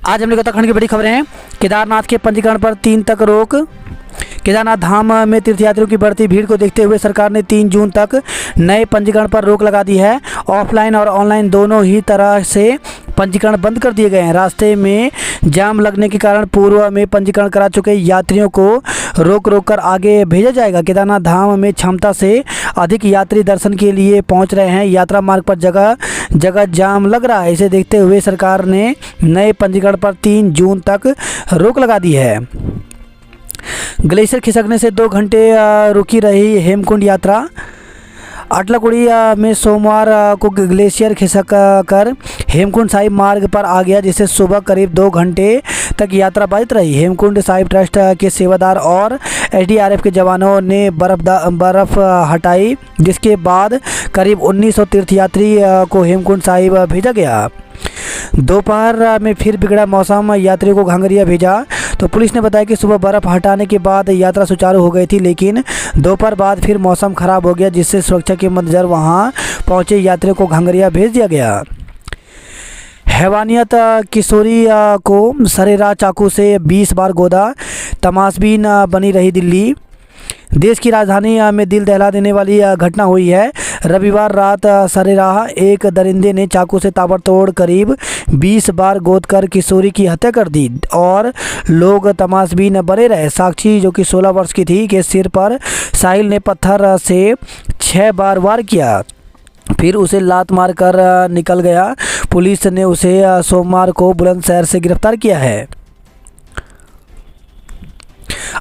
आज हम लोग उत्तराखंड की बड़ी खबरें हैं। केदारनाथ के पंजीकरण पर 3 तक रोक। केदारनाथ धाम में तीर्थयात्रियों की बढ़ती भीड़ को देखते हुए सरकार ने 3 जून तक नए पंजीकरण पर रोक लगा दी है। ऑफलाइन और ऑनलाइन दोनों ही तरह से पंजीकरण बंद कर दिए गए हैं। रास्ते में जाम लगने के कारण पूर्व में पंजीकरण करा चुके यात्रियों को रोक कर आगे भेजा जाएगा। केदारनाथ धाम में क्षमता से अधिक यात्री दर्शन के लिए पहुंच रहे हैं। यात्रा मार्ग पर जगह जगह जाम लग रहा है। इसे देखते हुए सरकार ने नए पंजीकरण पर 3 जून तक रोक लगा दी है। ग्लेशियर खिसकने से 2 घंटे रुकी रही हेमकुंड यात्रा। अटलाकुड़ी में सोमवार को ग्लेशियर खिसक कर हेमकुंड साहिब मार्ग पर आ गया, जिससे सुबह करीब 2 घंटे तक यात्रा बाधित रही। हेमकुंड साहिब ट्रस्ट के सेवादार और एसडीआरएफ के जवानों ने बर्फ हटाई, जिसके बाद करीब 1900 तीर्थयात्री को हेमकुंड साहिब भेजा गया। दोपहर में फिर बिगड़ा मौसम, यात्रियों को घांगरिया भेजा। तो पुलिस ने बताया कि सुबह बर्फ हटाने के बाद यात्रा सुचारू हो गई थी, लेकिन दोपहर बाद फिर मौसम खराब हो गया, जिससे सुरक्षा के मद्देनजर वहां पहुंचे यात्रियों को घांगरिया भेज दिया गया। हैवानियत किशोरी को सरेराह चाकू से 20 बार गोदा, तमाशबीन बनी रही दिल्ली। देश की राजधानी में दिल दहला देने वाली घटना हुई है। रविवार रात सरेराह एक दरिंदे ने चाकू से ताबड़तोड़ करीब 20 बार गोद कर किशोरी की हत्या कर दी और लोग तमाशबीन बने रहे। साक्षी, जो कि 16 वर्ष की थी, के सिर पर साहिल ने पत्थर से 6 बार वार किया, फिर उसे लात मार कर निकल गया। पुलिस ने उसे सोमवार को बुलंदशहर से गिरफ्तार किया है।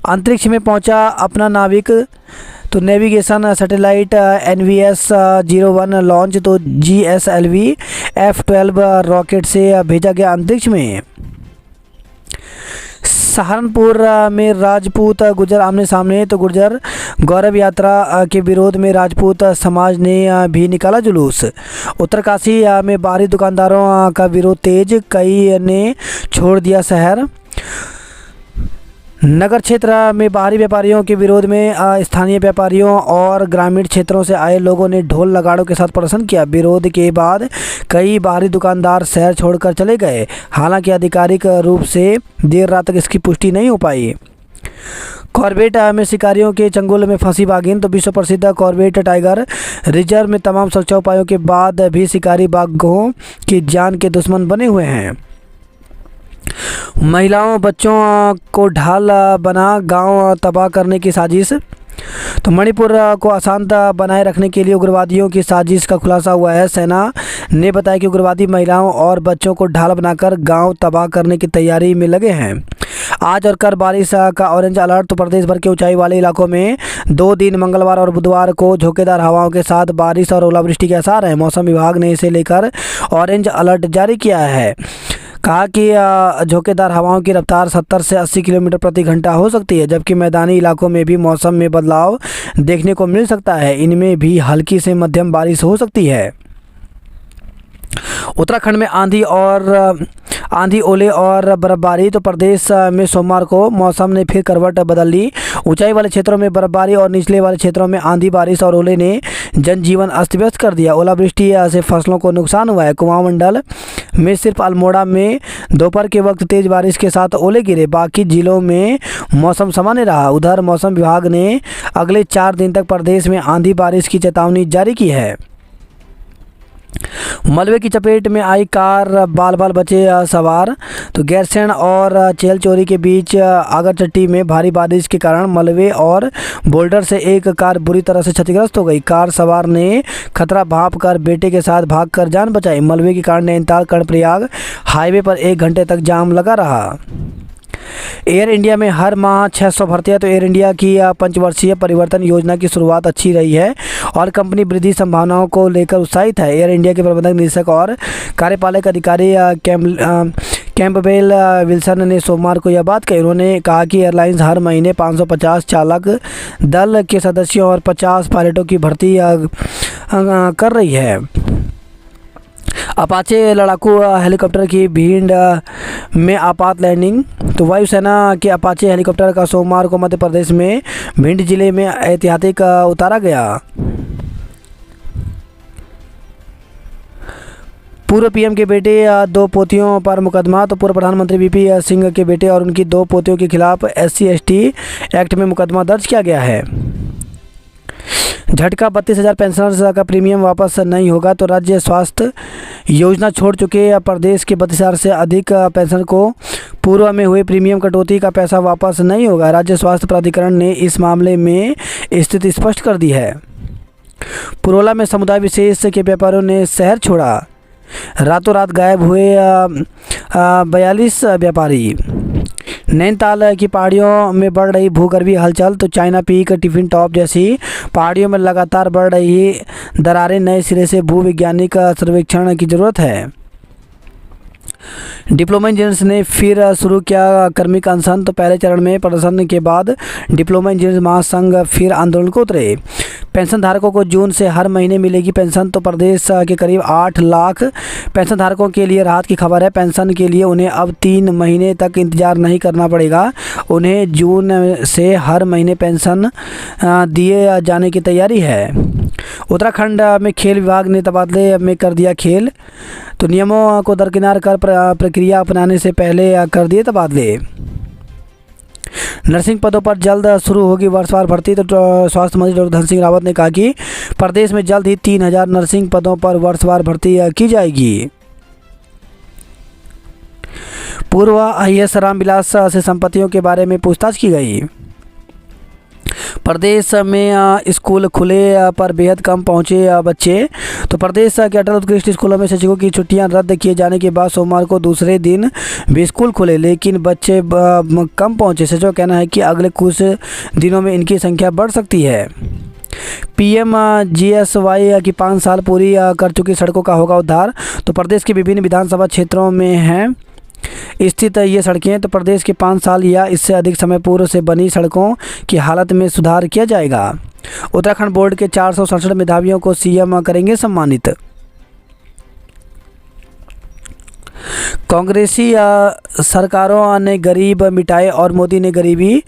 अंतरिक्ष में पहुंचा अपना नाविक। तो नेविगेशन सैटेलाइट NVS-01 लॉन्च तो GSLV F-12 रॉकेट से भेजा गया अंतरिक्ष में। सहारनपुर में राजपूत गुर्जर आमने सामने। तो गुर्जर गौरव यात्रा के विरोध में राजपूत समाज ने भी निकाला जुलूस। उत्तरकाशी में बाहरी दुकानदारों का विरोध तेज, कई ने छोड़ दिया शहर। नगर क्षेत्र में बाहरी व्यापारियों के विरोध में स्थानीय व्यापारियों और ग्रामीण क्षेत्रों से आए लोगों ने ढोल नगाड़ों के साथ प्रदर्शन किया। विरोध के बाद कई बाहरी दुकानदार शहर छोड़कर चले गए। हालांकि आधिकारिक रूप से देर रात तक इसकी पुष्टि नहीं हो पाई। कॉर्बेट में शिकारियों के चंगुल में फंसी बाघिन। तो विश्व प्रसिद्ध कॉर्बेट टाइगर रिजर्व में तमाम सुरक्षा उपायों के बाद भी शिकारी बाघों की जान के दुश्मन बने हुए हैं। महिलाओं बच्चों को ढाल बना गांव तबाह करने की साजिश। तो मणिपुर को अशांत बनाए रखने के लिए उग्रवादियों की साजिश का खुलासा हुआ है। सेना ने बताया कि उग्रवादी महिलाओं और बच्चों को ढाल बनाकर गांव तबाह करने की तैयारी में लगे हैं। आज और कल बारिश का ऑरेंज अलर्ट। तो प्रदेश भर के ऊंचाई वाले इलाकों में 2 दिन मंगलवार और बुधवार को झोंकेदार हवाओं के साथ बारिश और ओलावृष्टि के आसार हैं। मौसम विभाग ने इसे लेकर ऑरेंज अलर्ट जारी किया है। कहा कि झोंकेदार हवाओं की रफ्तार 70 से 80 किलोमीटर प्रति घंटा हो सकती है, जबकि मैदानी इलाकों में भी मौसम में बदलाव देखने को मिल सकता है। इनमें भी हल्की से मध्यम बारिश हो सकती है। उत्तराखंड में आंधी ओले और बर्फबारी। तो प्रदेश में सोमवार को मौसम ने फिर करवट बदल ली। ऊंचाई वाले क्षेत्रों में बर्फबारी और निचले वाले क्षेत्रों में आंधी बारिश और ओले ने जनजीवन अस्त व्यस्त कर दिया। ओलावृष्टि से फसलों को नुकसान हुआ है। कुमाऊं मंडल में सिर्फ अल्मोड़ा में दोपहर के वक्त तेज बारिश के साथ ओले गिरे। बाकी जिलों में मौसम सामान्य रहा। उधर मौसम विभाग ने अगले 4 दिन तक प्रदेश में आंधी बारिश की चेतावनी जारी की है। मलबे की चपेट में आई कार, बाल बाल बचे सवार। तो गैरसैंण और चेल चोरी के बीच आगरचट्टी में भारी बारिश के कारण मलबे और बोल्डर से एक कार बुरी तरह से क्षतिग्रस्त हो गई। कार सवार ने खतरा भांप कर बेटे के साथ भागकर जान बचाई। मलबे के कारण नैनीताल कर्णप्रयाग हाईवे पर 1 घंटे तक जाम लगा रहा। एयर इंडिया में हर माह 600 भर्तियां। तो एयर इंडिया की 5 वर्षीय परिवर्तन योजना की शुरुआत अच्छी रही है और कंपनी वृद्धि संभावनाओं को लेकर उत्साहित है। एयर इंडिया के प्रबंधक निदेशक और कार्यपालक अधिकारी कैंपबेल विल्सन ने सोमवार को यह बात कही। उन्होंने कहा कि एयरलाइंस हर महीने 550 चालक दल के सदस्यों और 50 पायलटों की भर्ती कर रही है। अपाचे लड़ाकू हेलीकॉप्टर की भिंड में आपात लैंडिंग। तो वायुसेना के अपाचे हेलीकॉप्टर का सोमवार को मध्य प्रदेश में भिंड जिले में ऐतिहासिक उतारा गया। पूर्व पीएम के बेटे 2 पोतियों पर मुकदमा। तो पूर्व प्रधानमंत्री वीपी सिंह के बेटे और उनकी 2 पोतियों के खिलाफ SC/ST एक्ट में मुकदमा दर्ज किया गया है। झटका 32,000 पेंशनर्स का प्रीमियम वापस नहीं होगा। तो राज्य स्वास्थ्य योजना छोड़ चुके प्रदेश के 32,000 से अधिक पेंशनर को पूर्व में हुए प्रीमियम कटौती का पैसा वापस नहीं होगा। राज्य स्वास्थ्य प्राधिकरण ने इस मामले में स्थिति स्पष्ट कर दी है। पुरोला में समुदाय विशेष के व्यापारियों ने शहर छोड़ा। रातों रात गायब हुए 42 व्यापारी। नैनीताल की पहाड़ियों में बढ़ रही भूगर्भीय हलचल। तो चाइना पीक, टिफिन टॉप जैसी पहाड़ियों में लगातार बढ़ रही दरारें, नए सिरे से भूवैज्ञानिक सर्वेक्षण की ज़रूरत है। डिप्लोमा इंजीनियर्स ने फिर शुरू किया कार्मिक अनशन। तो पहले चरण में प्रदर्शन के बाद डिप्लोमा इंजीनियर्स महासंघ फिर आंदोलन को उतरे। पेंशन धारकों को जून से हर महीने मिलेगी पेंशन। तो प्रदेश के करीब 8 लाख पेंशन धारकों के लिए राहत की खबर है। पेंशन के लिए उन्हें अब 3 महीने तक इंतजार नहीं करना पड़ेगा। उन्हें जून से हर महीने पेंशन दिए जाने की तैयारी है। उत्तराखंड में खेल विभाग ने तबादले में कर दिया खेल। तो नियमों को दरकिनार कर प्रक्रिया अपनाने से पहले कर दिए तबादले। नर्सिंग पदों पर जल्द शुरू होगी वर्षवार भर्ती। तो स्वास्थ्य मंत्री डॉक्टर धन सिंह रावत ने कहा कि प्रदेश में जल्द ही 3,000 नर्सिंग पदों पर वर्षवार भर्ती की जाएगी। पूर्व IAS रामविलास से संपत्तियों के बारे में पूछताछ की गई। प्रदेश में स्कूल खुले पर बेहद कम पहुंचे बच्चे। तो प्रदेश के अटल उत्कृष्ट स्कूलों में शिक्षकों की छुट्टियां रद्द किए जाने के बाद सोमवार को दूसरे दिन भी स्कूल खुले, लेकिन बच्चे कम पहुंचे। शिक्षकों का कहना है कि अगले कुछ दिनों में इनकी संख्या बढ़ सकती है। PMGSY की 5 साल पूरी कर चुकी सड़कों का होगा उद्धार। तो प्रदेश के विभिन्न विधानसभा क्षेत्रों में हैं स्थित ये सड़कें। तो प्रदेश के 5 साल या इससे अधिक समय पूर्व से बनी सड़कों की हालत में सुधार किया जाएगा। उत्तराखंड बोर्ड के 467 मेधावियों को CM करेंगे सम्मानित। कांग्रेसी सरकारों ने गरीब मिटाए और मोदी ने गरीबी।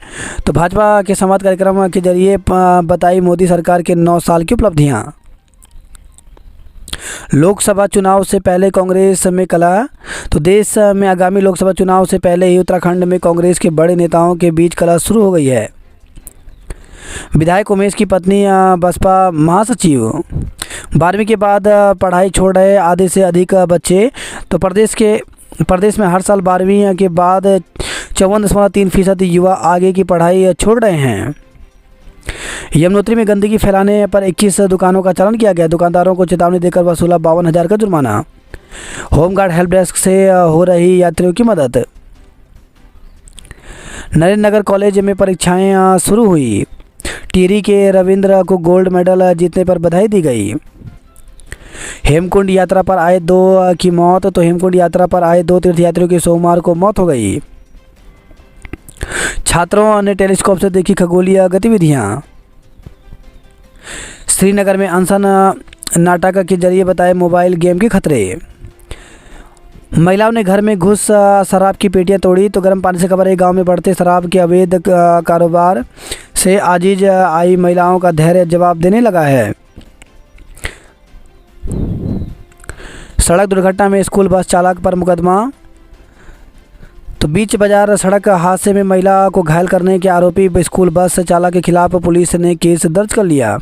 तो भाजपा के संवाद कार्यक्रम के जरिए बताई मोदी सरकार के 9 साल की उपलब्धियां। लोकसभा चुनाव से पहले कांग्रेस में कलह। तो देश में आगामी लोकसभा चुनाव से पहले ही उत्तराखंड में कांग्रेस के बड़े नेताओं के बीच कलह शुरू हो गई है। विधायक उमेश की पत्नी बसपा महासचिव। 12वीं के बाद पढ़ाई छोड़ रहे आधे से अधिक बच्चे। तो प्रदेश में हर साल 12वीं के बाद 54.3% युवा आगे की पढ़ाई छोड़ रहे हैं। यमुनोत्री में गंदगी फैलाने पर 21 दुकानों का चालान किया गया। दुकानदारों को चेतावनी देकर वसूला 52,000 का जुर्माना। होमगार्ड हेल्प डेस्क से हो रही यात्रियों की मदद। नरेंद्र नगर कॉलेज में परीक्षाएं शुरू हुई। टिहरी के रविंद्र को गोल्ड मेडल जीतने पर बधाई दी गई। हेमकुंड यात्रा पर आए 2 की मौत। तो हेमकुंड यात्रा पर आए 2 तीर्थयात्रियों की सोमवार को मौत हो गई। छात्रों ने टेलीस्कोप से देखी खगोलीय गतिविधियां। श्रीनगर में अनशन नाटक के जरिए बताए मोबाइल गेम के खतरे। महिलाओं ने घर में घुस शराब की पेटियां तोड़ी। तो गर्म पानी से खबर है गांव में बढ़ते शराब के अवैध कारोबार से आजीज आई महिलाओं का धैर्य जवाब देने लगा है। सड़क दुर्घटना में स्कूल बस चालक पर मुकदमा। तो बीच बाजार सड़क हादसे में महिला को घायल करने के आरोपी स्कूल बस चालक के खिलाफ पुलिस ने केस दर्ज कर लिया।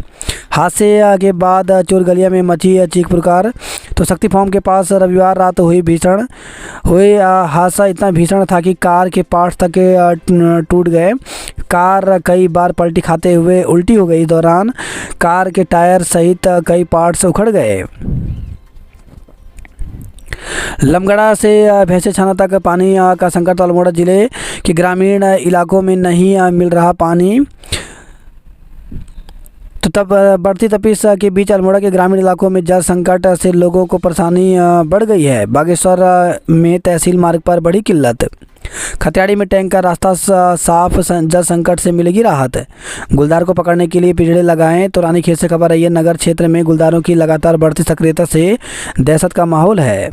हादसे के बाद चोरगलिया में मची चीख पुकार। तो शक्ति फॉर्म के पास रविवार रात हुई हादसा इतना भीषण था कि कार के पार्ट्स तक टूट गए। कार कई बार पलटी खाते हुए उल्टी हो गई। इस दौरान कार के टायर सहित कई पार्ट्स उखड़ गए। लमगड़ा से भैंसे छाना तक पानी का संकट। अल्मोड़ा जिले के ग्रामीण इलाकों में नहीं मिल रहा पानी। तो तब बढ़ती तपिश के बीच अल्मोड़ा के ग्रामीण इलाकों में जल संकट से लोगों को परेशानी बढ़ गई है। बागेश्वर में तहसील मार्ग पर बड़ी किल्लत। खतियाड़ी में टैंक का रास्ता साफ, जल संकट से मिलेगी राहत। गुलदार को पकड़ने के लिए पिंजड़े लगाएं। तो रानीखेत से खबर आई है नगर क्षेत्र में गुलदारों की लगातार बढ़ती सक्रियता से दहशत का माहौल है।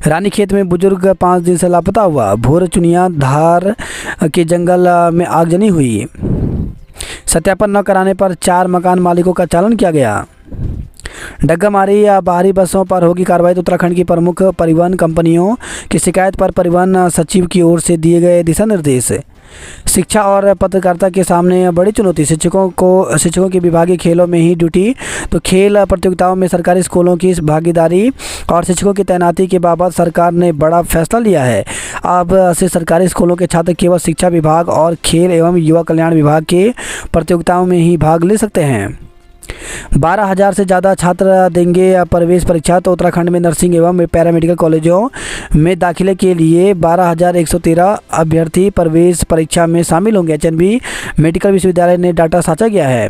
रानीखेत में बुजुर्ग 5 दिन से लापता हुआ। भोर चुनिया धार के जंगल में आगजनी हुई। सत्यापन न कराने पर 4 मकान मालिकों का चालान किया गया। डग्गामारी या बाहरी बसों पर होगी कार्रवाई। तो उत्तराखंड की प्रमुख परिवहन कंपनियों की शिकायत पर परिवहन सचिव की ओर से दिए गए दिशा निर्देश। शिक्षा और पत्रकारिता के सामने बड़ी चुनौती। शिक्षकों की विभागीय खेलों में ही ड्यूटी। तो खेल प्रतियोगिताओं में सरकारी स्कूलों की भागीदारी और शिक्षकों की तैनाती के बाबत सरकार ने बड़ा फैसला लिया है। अब से सरकारी स्कूलों के छात्र केवल शिक्षा विभाग और खेल एवं युवा कल्याण विभाग के प्रतियोगिताओं में ही भाग ले सकते हैं। 12,000 से ज़्यादा छात्र देंगे प्रवेश परीक्षा। तो उत्तराखंड में नर्सिंग एवं पैरामेडिकल कॉलेजों में दाखिले के लिए 12,113 अभ्यर्थी प्रवेश परीक्षा में शामिल होंगे। एचएनबी मेडिकल विश्वविद्यालय ने डाटा साझा किया है।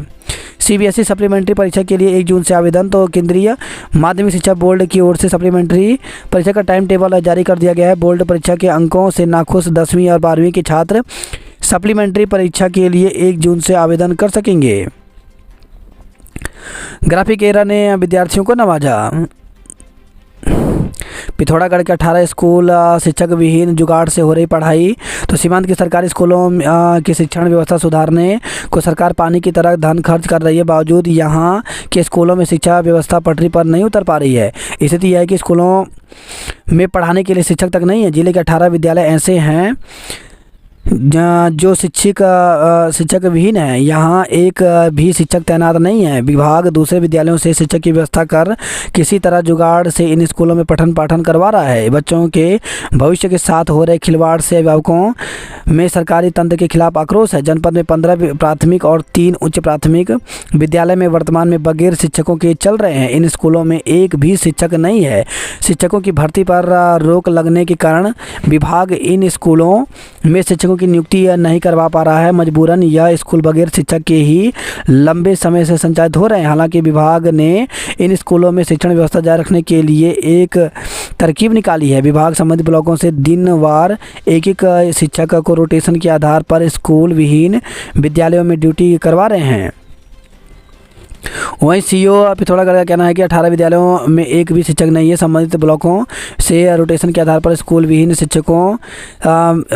सीबीएसई सप्लीमेंट्री परीक्षा के लिए 1 जून से आवेदन। तो केंद्रीय माध्यमिक शिक्षा बोर्ड की ओर से सप्लीमेंट्री परीक्षा का टाइम टेबल जारी कर दिया गया है। बोर्ड परीक्षा के अंकों से नाखुश 10वीं और 12वीं के छात्र सप्लीमेंट्री परीक्षा के लिए 1 जून से आवेदन कर सकेंगे। ग्राफिक एरा ने विद्यार्थियों को नवाजा। पिथौरागढ़ के 18 स्कूल शिक्षक विहीन जुगाड़ से हो रही पढ़ाई। तो सीमांत के सरकारी स्कूलों की शिक्षण व्यवस्था सुधारने को सरकार पानी की तरह धन खर्च कर रही है। बावजूद यहाँ के स्कूलों में शिक्षा व्यवस्था पटरी पर नहीं उतर पा रही है। स्थिति यह है कि स्कूलों में पढ़ाने के लिए शिक्षक तक नहीं है। जिले के 18 विद्यालय ऐसे हैं जो शिक्षक विहीन है। यहाँ एक भी शिक्षक तैनात नहीं है। विभाग दूसरे विद्यालयों से शिक्षक की व्यवस्था कर किसी तरह जुगाड़ से इन स्कूलों में पठन पाठन करवा रहा है। बच्चों के भविष्य के साथ हो रहे खिलवाड़ से अभिभावकों में सरकारी तंत्र के खिलाफ आक्रोश है। जनपद में 15 प्राथमिक और 3 उच्च प्राथमिक विद्यालय में वर्तमान में बगैर शिक्षकों के चल रहे हैं। इन स्कूलों में एक भी शिक्षक नहीं है। शिक्षकों की भर्ती पर रोक लगने के कारण विभाग इन स्कूलों में शिक्षकों की नियुक्ति नहीं करवा पा रहा है। मजबूरन यह स्कूल बगैर शिक्षक के ही लंबे समय से संचालित हो रहे हैं। हालांकि विभाग ने इन स्कूलों में शिक्षण व्यवस्था जारी रखने के लिए एक तरकीब निकाली है। विभाग संबंधित ब्लॉकों से दिनवार एक शिक्षक को रोटेशन के आधार पर स्कूल विहीन विद्यालयों में ड्यूटी करवा रहे हैं। वहीं सीईओ पिथौरागढ़ का कहना है कि 18 विद्यालयों में एक भी शिक्षक नहीं है। संबंधित ब्लॉकों से रोटेशन के आधार पर स्कूल विहीन शिक्षकों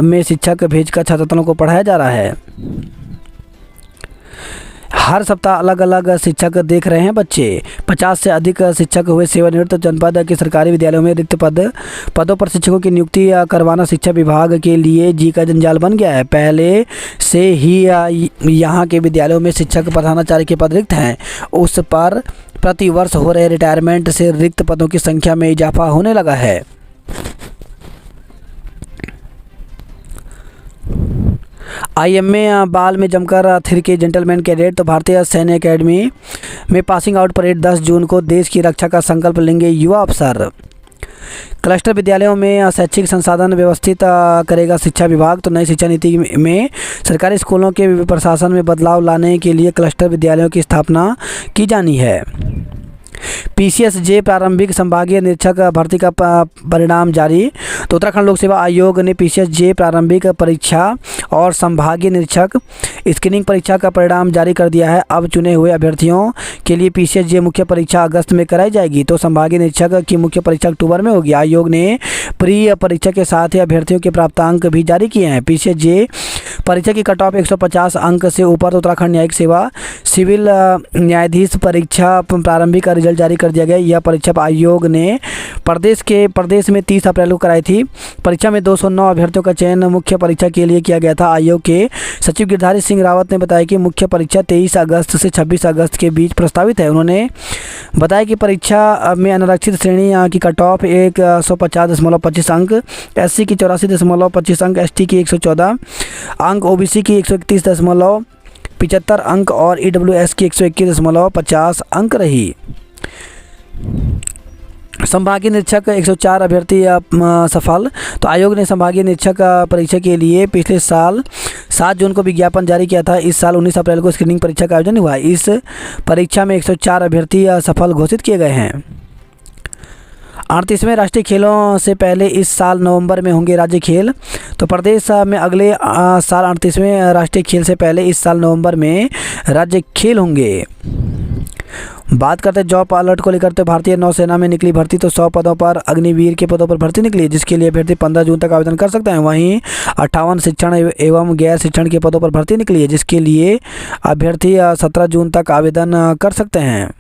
में शिक्षक भेजकर छात्रों को पढ़ाया जा रहा है। हर सप्ताह अलग अलग शिक्षक देख रहे हैं बच्चे। 50 से अधिक शिक्षक हुए सेवानिवृत्त। जनपद के सरकारी विद्यालयों में रिक्त पदों पर शिक्षकों की नियुक्ति करवाना शिक्षा विभाग के लिए जी का जंजाल बन गया है। पहले से ही यहाँ के विद्यालयों में शिक्षक प्रधानाचार्य के पद रिक्त हैं। उस पर प्रति वर्ष हो रहे रिटायरमेंट से रिक्त पदों की संख्या में इजाफा होने लगा है। आईएमए बाल में जमकर थिरके जेंटलमैन कैडेट। तो भारतीय सैन्य अकेडमी में पासिंग आउट परेड 10 जून को देश की रक्षा का संकल्प लेंगे युवा अफसर। क्लस्टर विद्यालयों में शैक्षिक संसाधन व्यवस्थित करेगा शिक्षा विभाग। तो नई शिक्षा नीति में सरकारी स्कूलों के प्रशासन में बदलाव लाने के लिए क्लस्टर विद्यालयों की स्थापना की जानी है। पीसीएसजे प्रारंभिक संभागीय निरीक्षक भर्ती का परिणाम जारी। तो उत्तराखंड लोक सेवा आयोग ने पीसीएसजे प्रारंभिक परीक्षा और संभागीय निरीक्षक स्क्रीनिंग परीक्षा का परिणाम जारी कर दिया है। अब चुने हुए अभ्यर्थियों के लिए पीसीएसजे मुख्य परीक्षा अगस्त में कराई जाएगी। तो संभागीय निरीक्षक की मुख्य परीक्षा अक्टूबर में होगी। आयोग ने प्री परीक्षा के साथ ही अभ्यर्थियों के प्राप्तांक भी जारी किए हैं। पीसीएसजे परीक्षा की कट ऑफ 150 अंक से ऊपर। तो उत्तराखंड न्यायिक सेवा सिविल न्यायाधीश परीक्षा प्रारंभिक रिजल्ट जारी कर दिया गया। यह परीक्षा आयोग ने प्रदेश में 30 अप्रैल को कराई थी। परीक्षा में 209 अभ्यर्थियों का चयन मुख्य परीक्षा के लिए किया गया था। आयोग के सचिव गिरधारी सिंह रावत ने बताया कि मुख्य परीक्षा 23 अगस्त से 26 अगस्त के बीच प्रस्तावित है। उन्होंने बताया कि परीक्षा में अनारक्षित श्रेणी की कट ऑफ 150.25 अंक, एससी की 84.25 अंक, एसटी की 114 अंक, ओबीसी की 131.75 अंक और ईडब्ल्यूएस की 121.50 अंक रही। संभागीय निरीक्षक 104 अभ्यर्थी सफल। तो आयोग ने संभागीय निरीक्षक परीक्षा के लिए पिछले साल 7 जून को विज्ञापन जारी किया था। इस साल 19 अप्रैल को स्क्रीनिंग परीक्षा का आयोजन हुआ। इस परीक्षा में 104 अभ्यर्थी सफल घोषित किए गए हैं। 38वें राष्ट्रीय खेलों से पहले इस साल नवंबर में होंगे राज्य खेल। तो प्रदेश में अगले साल 38वें राष्ट्रीय खेल से पहले इस साल नवंबर में राज्य खेल होंगे। बात करते हैं जॉब अलर्ट को लेकर। तो भारतीय नौसेना में निकली भर्ती। तो 100 पदों पर अग्निवीर के पदों पर भर्ती निकली, जिसके लिए अभ्यर्थी 15 जून तक आवेदन कर सकते हैं। वहीं 58 शिक्षण एवं गैर शिक्षण के पदों पर भर्ती निकली है, जिसके लिए अभ्यर्थी 17 जून तक आवेदन कर सकते हैं।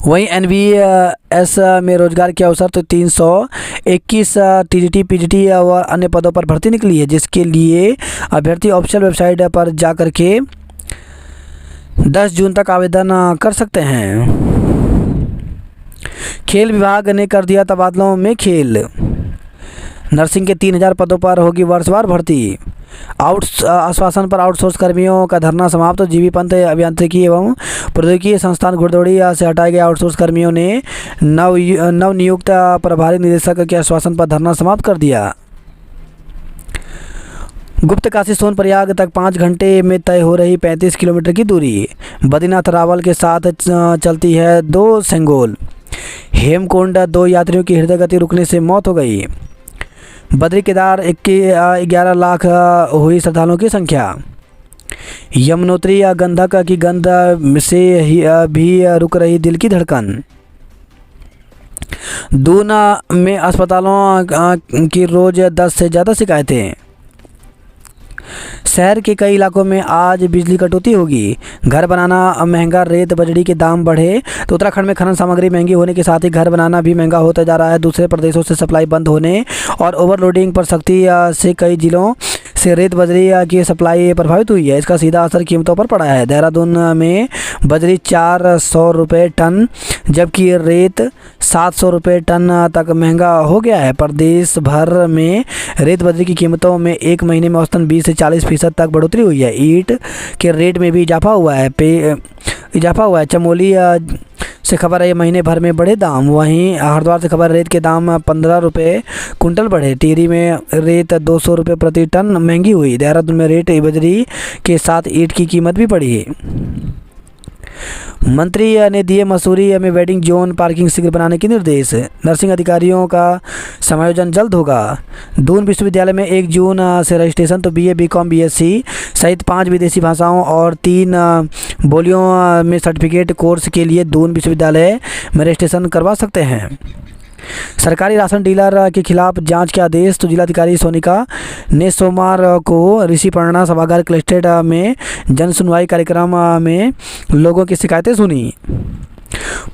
वहीं NVS में रोजगार के अवसर तो 321 TGT PGT और अन्य पदों पर भर्ती निकली है, जिसके लिए अभ्यर्थी ऑफिशियल वेबसाइट पर जाकर के 10 जून तक आवेदन कर सकते हैं। खेल विभाग ने कर दिया तबादलों में खेल। नर्सिंग के 3000 पदों पर होगी वर्षवार भर्ती। आश्वासन पर आउटसोर्स कर्मियों का धरना समाप्त। जीबी पंत अभियांत्रिकी एवं प्रौद्योगिकी संस्थान घुड़दौड़ी से हटाए गए आउटसोर्स कर्मियों ने नवनियुक्त प्रभारी निदेशक के आश्वासन पर धरना समाप्त कर दिया। गुप्तकाशी सोनप्रयाग तक 5 घंटे में तय हो रही 35 किलोमीटर की दूरी। बद्रीनाथ रावल के साथ चलती है 2 सेंगोल। हेमकुंड 2 यात्रियों की हृदय गति रुकने से मौत हो गई। बद्री केदार 11 लाख हुई श्रद्धालुओं की संख्या। यमुनोत्री गंधक की गंध से भी रुक रही दिल की धड़कन। दूना में अस्पतालों की रोज 10 से ज़्यादा शिकायतें। शहर के कई इलाकों में आज बिजली कटौती होगी। घर बनाना महंगा, रेत बजरी के दाम बढ़े। तो उत्तराखंड में खनन सामग्री महंगी होने के साथ ही घर बनाना भी महंगा होता जा रहा है। दूसरे प्रदेशों से सप्लाई बंद होने और ओवरलोडिंग पर सख्ती से कई जिलों से रेत बजरी की सप्लाई प्रभावित हुई है। इसका सीधा असर कीमतों पर पड़ा है। देहरादून में बजरी 400 रुपये टन, जबकि रेत 700 रुपये टन तक महंगा हो गया है। प्रदेश भर में रेत बजरी की कीमतों में एक महीने में औसतन 20 से 40% तक बढ़ोतरी हुई है। ईंट के रेट में भी इजाफा हुआ है। चमोली से खबर है ये महीने भर में बढ़े दाम। वहीं हरिद्वार से खबर रेत के दाम 15 रुपये कुंटल बढ़े। टिहरी में रेत 200 रुपये प्रति टन महंगी हुई। देहरादून में रेत बजरी के साथ ईंट की कीमत भी बढ़ी। मंत्री ने दिए मसूरी में वेडिंग जोन पार्किंग शीघ्र बनाने के निर्देश। नर्सिंग अधिकारियों का समायोजन जल्द होगा। दून विश्वविद्यालय में 1 जून से रजिस्ट्रेशन तो BA BCom BSc सहित 5 विदेशी भाषाओं और 3 बोलियों में सर्टिफिकेट कोर्स के लिए दून विश्वविद्यालय में रजिस्ट्रेशन करवा सकते हैं। सरकारी राशन डीलर के खिलाफ जांच के आदेश। तो जिलाधिकारी सोनिका ने सोमवार को ऋषिपर्णा सभागार क्लस्टर में जन सुनवाई कार्यक्रम में लोगों की शिकायतें सुनी।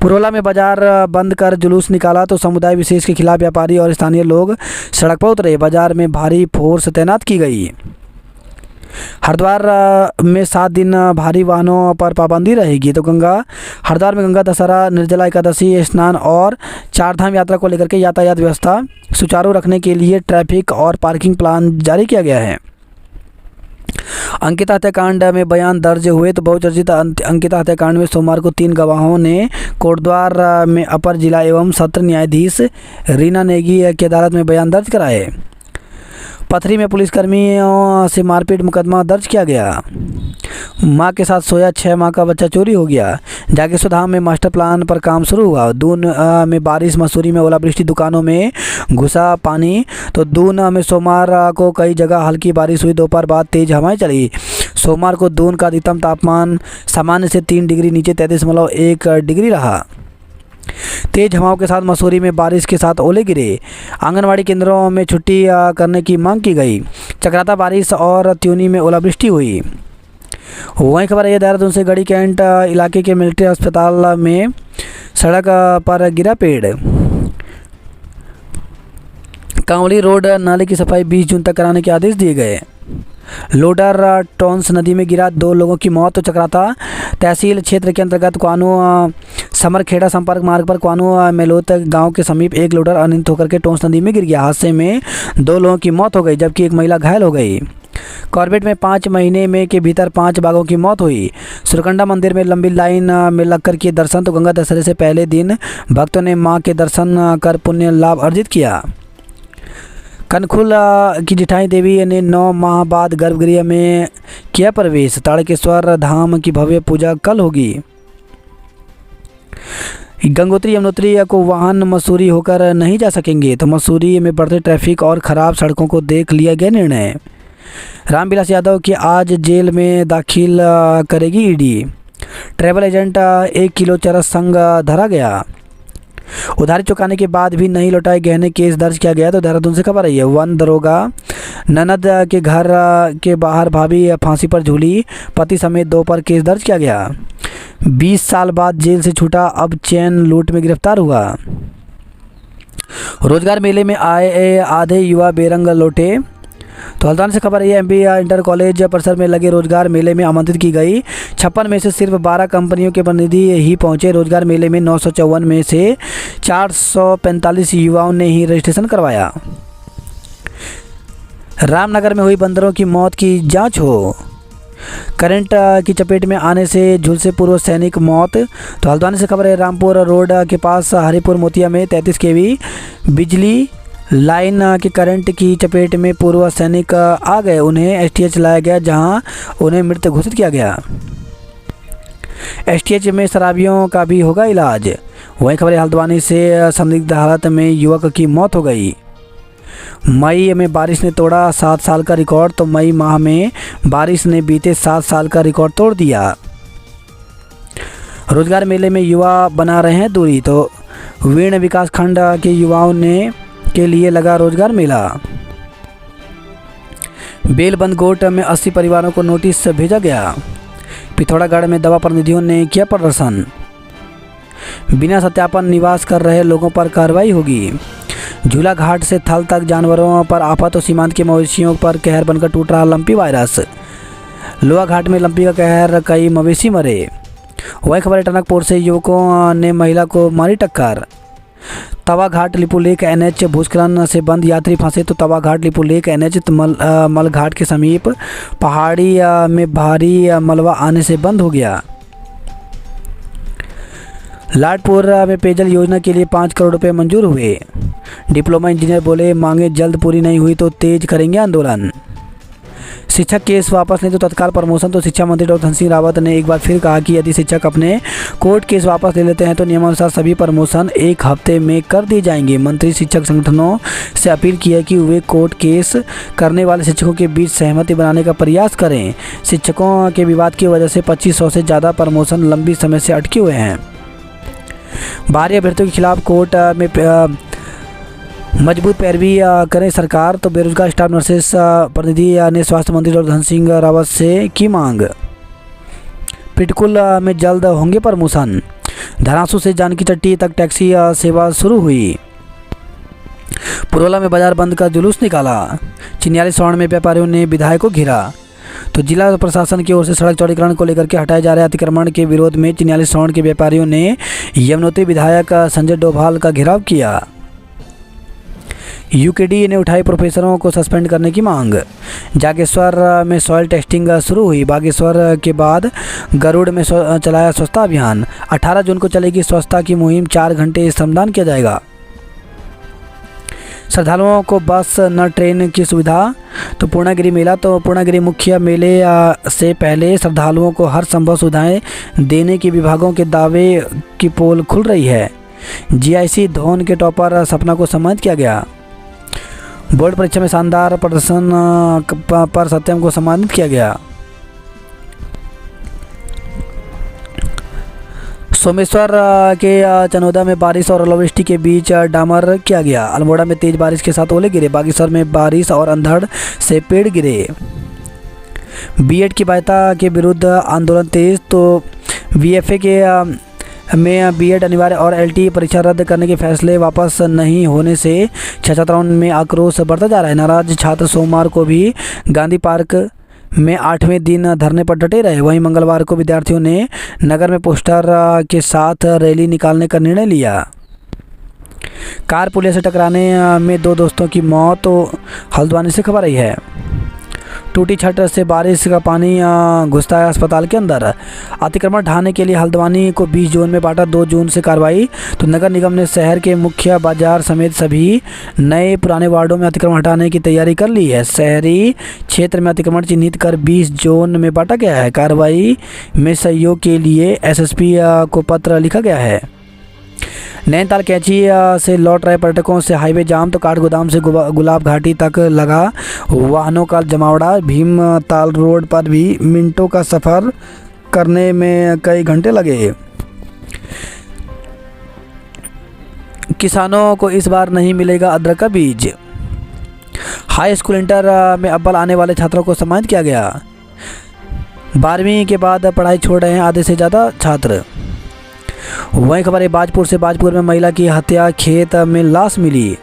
पुरोला में बाजार बंद कर जुलूस निकाला। तो समुदाय विशेष के खिलाफ व्यापारी और स्थानीय लोग सड़क पर उतरे। बाजार में भारी फोर्स तैनात की गई। हरिद्वार में 7 दिन भारी वाहनों पर पाबंदी रहेगी। तो हरिद्वार में गंगा दशहरा, निर्जला एकादशी स्नान और 4 धाम यात्रा को लेकर के यातायात व्यवस्था सुचारू रखने के लिए ट्रैफिक और पार्किंग प्लान जारी किया गया है। अंकिता हत्याकांड में बयान दर्ज हुए। तो बहुचर्चित अंकिता हत्याकांड में सोमवार को 3 गवाहों ने कोटद्वार में अपर जिला एवं सत्र न्यायाधीश रीना नेगी की अदालत में बयान दर्ज कराए। पथरी में पुलिसकर्मियों से मारपीट मुकदमा दर्ज किया गया। मां के साथ सोया 6 माह का बच्चा चोरी हो गया। जागेश्वर धाम में मास्टर प्लान पर काम शुरू हुआ। दून में बारिश, मसूरी में ओलावृष्टि, दुकानों में घुसा पानी। तो दून में सोमवार को कई जगह हल्की बारिश हुई। दोपहर बाद तेज हवाएं चली। सोमवार को दून का अधिकतम तापमान सामान्य से 3 डिग्री नीचे 33.1 डिग्री रहा। तेज हवाओं के साथ मसूरी में बारिश के साथ ओले गिरे। आंगनवाड़ी केंद्रों में छुट्टी करने की मांग की गई। चक्राता बारिश और त्यूनी में ओलावृष्टि हुई। वहीं खबर है देहरादून से गढ़ी कैंट इलाके के मिलिट्री अस्पताल में सड़क पर गिरा पेड़। कांवली रोड नाले की सफाई 20 जून तक कराने के आदेश दिए गए। लोडर टोंस नदी में गिरा, 2 लोगों की मौत। तो चक्राता तहसील क्षेत्र के अंतर्गत क्वानो समरखेड़ा संपर्क मार्ग पर क्वानो मेलोत गांव के समीप एक लोडर अनियंत्रित होकर के टोंस नदी में गिर गया। हादसे में 2 लोगों की मौत हो गई, जबकि एक महिला घायल हो गई। कॉर्बेट में 5 महीने में के भीतर 5 बाघों की मौत हुई। सुरकंडा मंदिर में लंबी लाइन में लगकर किए दर्शन। तो गंगा दशहरे से पहले दिन भक्तों ने मां के दर्शन कर पुण्य लाभ अर्जित किया। कनखुल की जिठाई देवी ने 9 माह बाद गर्भगृह में किया प्रवेश। ताड़केश्वर धाम की भव्य पूजा कल होगी। गंगोत्री यमुनोत्री को वाहन मसूरी होकर नहीं जा सकेंगे। तो मसूरी में बढ़ते ट्रैफिक और ख़राब सड़कों को देख लिया गया निर्णय। रामविलास यादव की आज जेल में दाखिल करेगी ईडी। ट्रैवल एजेंट 1 किलो चरस संग धरा गया। उधारी चुकाने के बाद भी नहीं लौटाए गहने, केस दर्ज किया गया। तो देहरादून से खबर आई है। वन दरोगा ननद के घर के बाहर भाभी फांसी पर झूली, पति समेत 2 पर केस दर्ज किया गया। 20 साल बाद जेल से छूटा, अब चैन लूट में गिरफ्तार हुआ। रोजगार मेले में आए आधे युवा बेरंग लौटे। तो हल्द्वानी से खबर है, एमपी इंटर कॉलेज परिसर में लगे रोजगार मेले में आमंत्रित की गई 56 में से सिर्फ 12 कंपनियों के प्रतिनिधि ही पहुंचे। रोजगार मेले में 954 में से 445 युवाओं ने ही रजिस्ट्रेशन करवाया। रामनगर में हुई बंदरों की मौत की जांच हो। करंट की चपेट में आने से झुलसे पूर्व सैनिक मौत। तो हल्द्वानी से खबर है, रामपुर रोड के पास हरिपुर मोतिया में 33 केवी बिजली लाइन के करंट की चपेट में पूर्व सैनिक आ गए। उन्हें एसटीएच लाया गया, जहां उन्हें मृत घोषित किया गया। एसटीएच में शराबियों का भी होगा इलाज। वहीं खबर है, हल्द्वानी से संदिग्ध हालत में युवक की मौत हो गई। मई में बारिश ने तोड़ा 7 साल का रिकॉर्ड। तो मई माह में बारिश ने बीते 7 साल का रिकॉर्ड तोड़ दिया। रोजगार मेले में युवा बना रहे हैं दूरी। तो वीण विकास खंड के युवाओं ने के लिए लगा रोजगार मेला। बेलबंद गोट में 80 परिवारों को नोटिस भेजा गया। पिथौरागढ़ में दवा प्रतिनिधियों ने किया प्रदर्शन। बिना सत्यापन निवास कर रहे लोगों पर कार्रवाई होगी। झूला घाट से थल तक जानवरों पर आफत और सीमांत के मवेशियों पर कहर बनकर टूट रहा लंपी वायरस। लोहा घाट में लंपी का कहर, कई मवेशी मरे। वही खबर है, टनकपुर से युवकों ने महिला को मारी टक्कर। तवा घाट लिपुलेख एनएच भूस्खलन से बंद, यात्री फंसे। तो तवा घाट लिपुलेख एनएच मल घाट के समीप पहाड़ी में भारी मलबा आने से बंद हो गया। लाडपुर में पेयजल योजना के लिए 5 करोड़ रुपए मंजूर हुए। डिप्लोमा इंजीनियर बोले, मांगे जल्द पूरी नहीं हुई तो तेज करेंगे आंदोलन। शिक्षक केस वापस नहीं तो तत्काल प्रमोशन। तो शिक्षा मंत्री डॉक्टर धन सिंह रावत ने एक बार फिर कहा कि यदि शिक्षक अपने कोर्ट केस वापस ले लेते हैं तो नियमानुसार सभी प्रमोशन 1 हफ्ते में कर दिए जाएंगे। मंत्री शिक्षक संगठनों से अपील की है कि वे कोर्ट केस करने वाले शिक्षकों के बीच सहमति बनाने का प्रयास करें। शिक्षकों के विवाद की वजह से 2500 से ज़्यादा प्रमोशन लंबी समय से अटके हुए हैं। बाहरी अभ्यर्थियों के खिलाफ कोर्ट में मजबूत पैरवी करें सरकार। तो बेरोजगार स्टाफ नर्सेस प्रतिनिधि ने स्वास्थ्य मंत्री डॉक्टर धन सिंह रावत से की मांग। पिटकुल में जल्द होंगे प्रमोशन। धरासू से जानकी चट्टी तक टैक्सी सेवा शुरू हुई। पुरोला में बाजार बंद का जुलूस निकाला। चिन्याली श्रवण में व्यापारियों ने विधायक को घेरा। तो जिला प्रशासन की ओर से सड़क चौड़ीकरण को लेकर के हटाए जा रहे अतिक्रमण के विरोध में चिन्याली श्रवण के व्यापारियों ने यमुनोत्री विधायक संजय डोभाल का घेराव किया। यूकेडी ने उठाई प्रोफेसरों को सस्पेंड करने की मांग। जागेश्वर में सॉइल टेस्टिंग शुरू हुई। बागेश्वर के बाद गरुड़ में चलाया स्वच्छता अभियान। 18 जून को चलेगी स्वच्छता की मुहिम। 4 घंटे श्रमदान किया जाएगा। श्रद्धालुओं को बस न ट्रेन की सुविधा। तो पूर्णागिरी मेला। तो पूर्णागिरी मुख्य मेले से पहले श्रद्धालुओं को हर संभव सुविधाएं देने की विभागों के दावे की पोल खुल रही है। जीआईसी धोन के टॉपर सपना को सम्मानित किया गया। बोर्ड परीक्षा में शानदार प्रदर्शन पर सत्यम को सम्मानित किया गया। सोमेश्वर के चनौदा में बारिश और ओलावृष्टि के बीच डामर किया गया। अल्मोड़ा में तेज बारिश के साथ ओले गिरे। बागेश्वर में बारिश और अंधड़ से पेड़ गिरे। बीएड की बाध्यता के विरुद्ध आंदोलन तेज। तो बीएफए के में बीएड अनिवार्य और एलटी परीक्षा रद्द करने के फैसले वापस नहीं होने से छात्राओं में आक्रोश बढ़ता जा रहा है। नाराज छात्र सोमवार को भी गांधी पार्क में 8वें दिन धरने पर डटे रहे। वहीं मंगलवार को विद्यार्थियों ने नगर में पोस्टर के साथ रैली निकालने का निर्णय लिया। कार पुलिया से टकराने में 2 दोस्तों की मौत। तो हल्द्वानी से खबर आई है, टूटी छत से बारिश का पानी घुसता है अस्पताल के अंदर। अतिक्रमण ढहाने के लिए हल्द्वानी को 20 जोन में बांटा। 2 जून से कार्रवाई। तो नगर निगम ने शहर के मुख्य बाजार समेत सभी नए पुराने वार्डों में अतिक्रमण हटाने की तैयारी कर ली है। शहरी क्षेत्र में अतिक्रमण चिन्हित कर 20 जोन में बांटा गया है। कार्रवाई में सहयोग के लिए एसएसपी को पत्र लिखा गया है। नैनीताल कैंची से लौट रहे पर्यटकों से हाईवे जाम। तो काठगोदाम से गुलाब घाटी तक लगा वाहनों का जमावड़ा। भीमताल रोड पर भी मिनटों का सफ़र करने में कई घंटे लगे। किसानों को इस बार नहीं मिलेगा अदरक का बीज। हाई स्कूल इंटर में अव्वल आने वाले छात्रों को सम्मानित किया गया। 12वीं के बाद पढ़ाई छोड़ रहे हैं आधे से ज़्यादा छात्र। वहीं खबर है बाजपुर में महिला की हत्या, खेत में लाश मिली।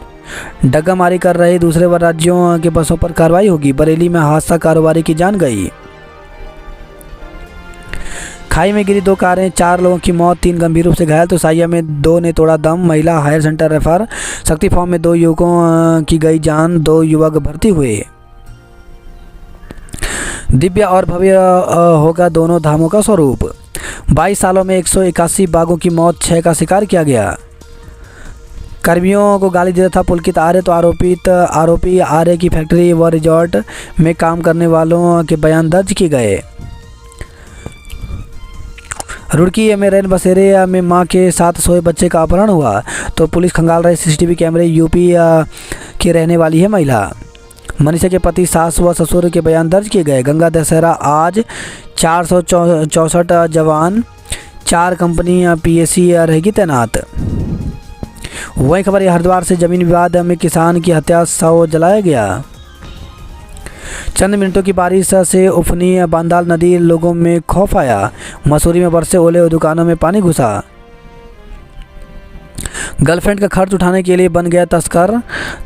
डग्गामारी कर रहे दूसरे राज्यों के बसों पर कार्रवाई होगी। बरेली में हादसा, कारोबारी की जान गई। खाई में गिरी 2 कारें, 4 लोगों की मौत, 3 गंभीर रूप से घायल। तो साइया में 2 ने तोड़ा दम, महिला हायर सेंटर रेफर। शक्ति फॉर्म में 2 युवकों की गई जान, 2 युवक भर्ती हुए। दिव्य और भव्य होगा दोनों धामों का स्वरूप। 22 सालों में 181 बाघों की मौत, 6 का शिकार किया गया। कर्मियों को गाली देता था पुलकित आर्य, तो आरोपी आर्य की फैक्ट्री व रिजॉर्ट में काम करने वालों के बयान दर्ज किए गए। रुड़की में रैन बसेरे में मां के साथ सोए बच्चे का अपहरण हुआ, तो पुलिस खंगाल रहे सीसीटीवी कैमरे। यूपी की रहने वाली है महिला। मनीषा के पति, सास व ससुर के बयान दर्ज किए गए। गंगा दशहरा आज, 464 जवान, 4 कंपनी पीएसी रहेगी तैनात। वही खबर है हरिद्वार से जमीन विवाद में किसान की हत्या, 100 जलाया गया। चंद मिनटों की बारिश से उफनी बांदाल नदी, लोगों में खौफ आया। मसूरी में बरसे ओले और दुकानों में पानी घुसा। गर्लफ्रेंड का खर्च उठाने के लिए बन गया तस्कर,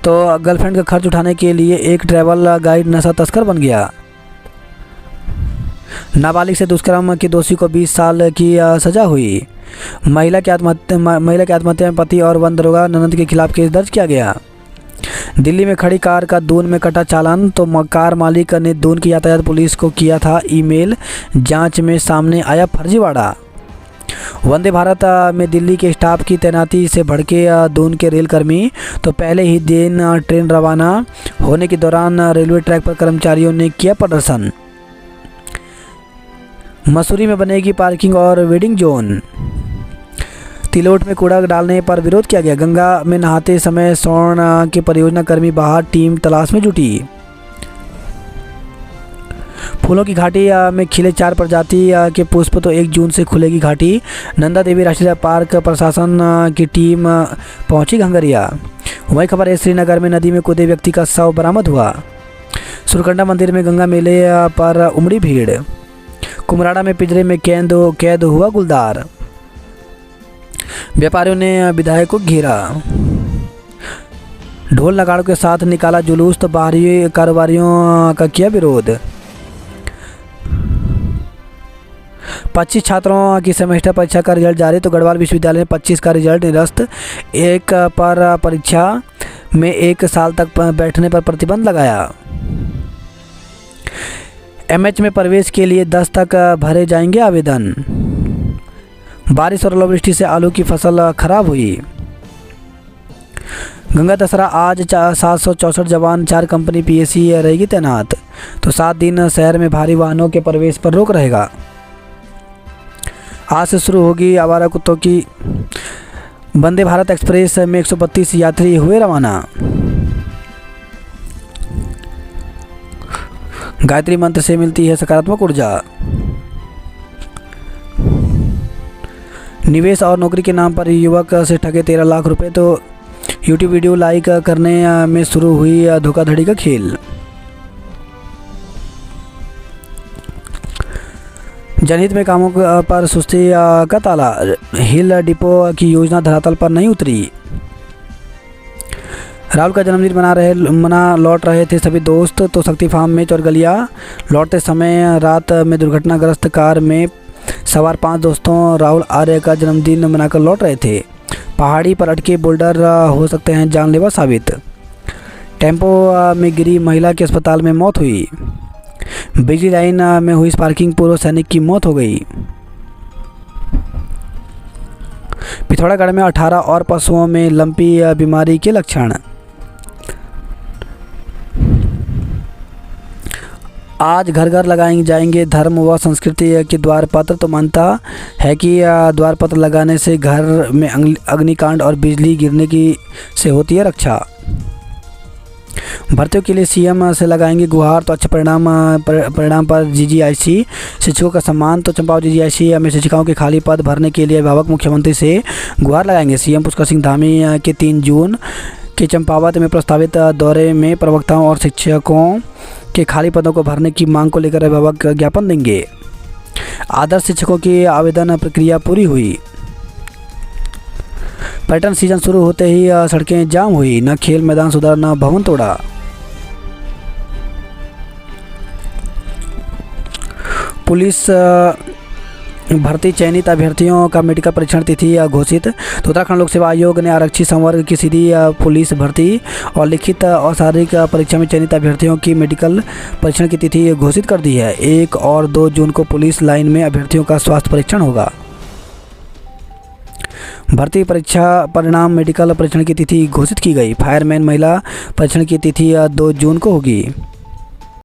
तो गर्लफ्रेंड का खर्च उठाने के लिए एक ट्रैवल गाइड नशा तस्कर बन गया। नाबालिग से दुष्कर्म के दोषी को 20 साल की सजा हुई। महिला की आत्महत्या में पति और वन दरोगा ननद के खिलाफ केस दर्ज किया गया। दिल्ली में खड़ी कार का दून में कटा चालान, तो कार मालिक ने दून की यातायात पुलिस को किया था ईमेल। जांच में सामने आया फर्जीवाड़ा। वंदे भारत में दिल्ली के स्टाफ की तैनाती से भड़के दून के रेल कर्मी, तो पहले ही दिन ट्रेन रवाना होने के दौरान रेलवे ट्रैक पर कर्मचारियों ने किया प्रदर्शन। मसूरी में बनेगी पार्किंग और वेडिंग जोन। तिलोट में कूड़ा डालने पर विरोध किया गया। गंगा में नहाते समय स्वर्ण के परियोजना कर्मी बाहर, टीम तलाश में जुटी। फूलों की घाटी में खिले 4 प्रजाति के पुष्प, तो 1 जून से खुलेगी घाटी। नंदा देवी राष्ट्रीय पार्क प्रशासन की टीम पहुंची घंगरिया। वही खबर है श्रीनगर में नदी में कूदे व्यक्ति का शव बरामद हुआ। सुरकंडा मंदिर में गंगा मेले पर उमड़ी भीड़। कुमराड़ा में पिंजरे में कैद हुआ गुलदार। व्यापारियों ने विधायक को घेरा। ढोल नगाड़ों के साथ निकाला जुलूस, तो बाहरी कारोबारियों का किया विरोध। 25 छात्रों की सेमेस्टर परीक्षा का रिजल्ट जारी, तो गढ़वाल विश्वविद्यालय ने 25 का रिजल्ट निरस्त। एक पर परीक्षा में 1 साल तक बैठने पर प्रतिबंध लगाया। एमएच में प्रवेश के लिए 10 तक भरे जाएंगे आवेदन। बारिश और ओलावृष्टि से आलू की फसल खराब हुई। गंगा दशहरा आज, 764 जवान, 4 कंपनी पीएसी रहेगी तैनात। तो 7 दिन शहर में भारी वाहनों के प्रवेश पर रोक रहेगा। आज से शुरू होगी आवारा कुत्तों की। वंदे भारत एक्सप्रेस में 132 यात्री हुए रवाना। गायत्री मंत्र से मिलती है सकारात्मक ऊर्जा। निवेश और नौकरी के नाम पर युवक से ठगे 13 लाख रुपए, तो यूट्यूब वीडियो लाइक करने में शुरू हुई धोखाधड़ी का खेल। जनहित में कामों पर सुस्ती का ताला। हिल डिपो की योजना धरातल पर नहीं उतरी। राहुल का जन्मदिन मना लौट रहे थे सभी दोस्त, तो शक्ति फार्म में चौरगलिया लौटते समय रात में दुर्घटनाग्रस्त कार में सवार 5 दोस्तों राहुल आर्य का जन्मदिन मनाकर लौट रहे थे। पहाड़ी पर अटके बोल्डर हो सकते हैं जानलेवा साबित। टेम्पो में गिरी महिला की अस्पताल में मौत हुई। बिजली लाइन में हुई स्पार्किंग, पूर्व सैनिक की मौत हो गई। पिथौरागढ़ में 18 और पशुओं में लंपी बीमारी के लक्षण। आज घर घर लगाए जाएंगे धर्म व संस्कृति के द्वार पत्र, तो मानता है कि द्वार पत्र लगाने से घर में अग्निकांड और बिजली गिरने की से होती है रक्षा। भर्तियों के लिए सीएम से लगाएंगे गुहार, तो अच्छा परिणाम पर जीजीआईसी शिक्षकों का सम्मान। तो चंपावत जीजीआईसी में शिक्षिकाओं के खाली पद भरने के लिए अभिभावक मुख्यमंत्री से गुहार लगाएंगे। सीएम पुष्कर सिंह धामी के 3 जून के चंपावत में प्रस्तावित दौरे में प्रवक्ताओं और शिक्षकों के खाली पदों को भरने की मांग को लेकर अभिभावक ज्ञापन देंगे। आदर्श शिक्षकों की आवेदन प्रक्रिया पूरी हुई। पर्यटन सीजन शुरू होते ही सड़कें जाम हुई। न खेल मैदान सुधार न भवन तोड़ा। पुलिस भर्ती चयनित अभ्यर्थियों का मेडिकल परीक्षण तिथि घोषित। तो उत्तराखंड लोक सेवा आयोग ने आरक्षी संवर्ग की सीधी पुलिस भर्ती और लिखित और शारीरिक परीक्षा में चयनित अभ्यर्थियों की मेडिकल परीक्षण की तिथि घोषित कर दी है। 1 और 2 जून को पुलिस लाइन में अभ्यर्थियों का स्वास्थ्य परीक्षण होगा। भर्ती परीक्षा परिणाम मेडिकल परीक्षण की तिथि घोषित की गई। फायरमैन महिला परीक्षण की तिथि 2 जून को होगी।